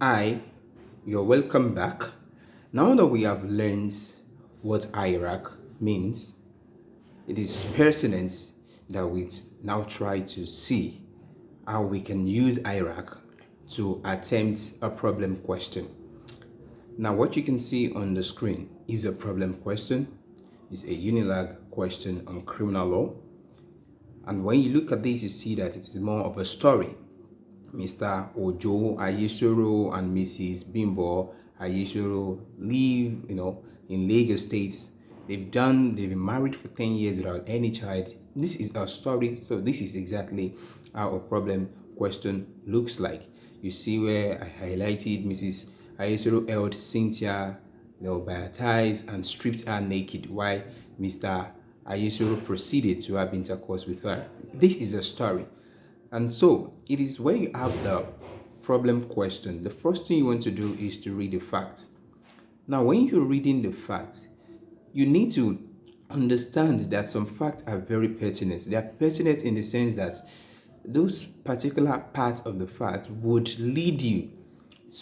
Hi, you're welcome back. Now that we have learned what Irac means, it is pertinent that we now try to see how we can use Irac to attempt a problem question. Now, what you can see on the screen is a problem question. It's a unilag question on criminal law. And when you look at this, you see that it is more of a story. Mr. Ojo Ayesoro and Mrs. Bimbo Ayesoro live, in Lagos State. They've been married for 10 years without any child. This is a story, so this is exactly how a problem question looks like. You see where I highlighted Mrs. Ayesoro held Cynthia, by her ties and stripped her naked while Mr. Ayesoro proceeded to have intercourse with her. This is a story. And so it is when you have the problem question, the first thing you want to do is to read the facts. Now, when you're reading the facts, you need to understand that some facts are very pertinent. They are pertinent in the sense that those particular parts of the fact would lead you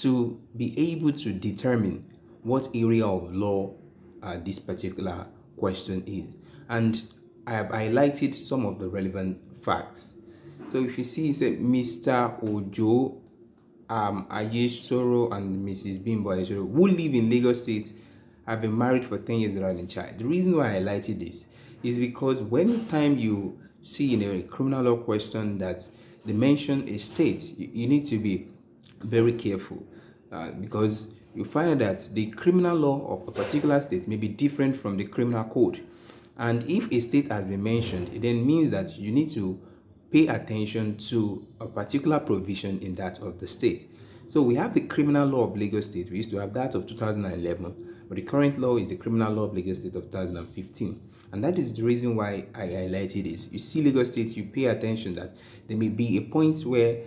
to be able to determine what area of law this particular question is. And I have highlighted some of the relevant facts. So if you see, it said Mr. Ojo Ayesoro and Mrs. Bimbo Ayesoro, who live in Lagos State, have been married for 10 years without a child. The reason why I highlighted this is because when time you see in a criminal law question that they mention a state, you need to be very careful because you find that the criminal law of a particular state may be different from the criminal code. And if a state has been mentioned, it then means that you need to pay attention to a particular provision in that of the state. So we have the criminal law of Lagos State. We used to have that of 2011, but the current law is the criminal law of Lagos State of 2015. And that is the reason why I highlighted this. You see Lagos State, you pay attention that there may be a point where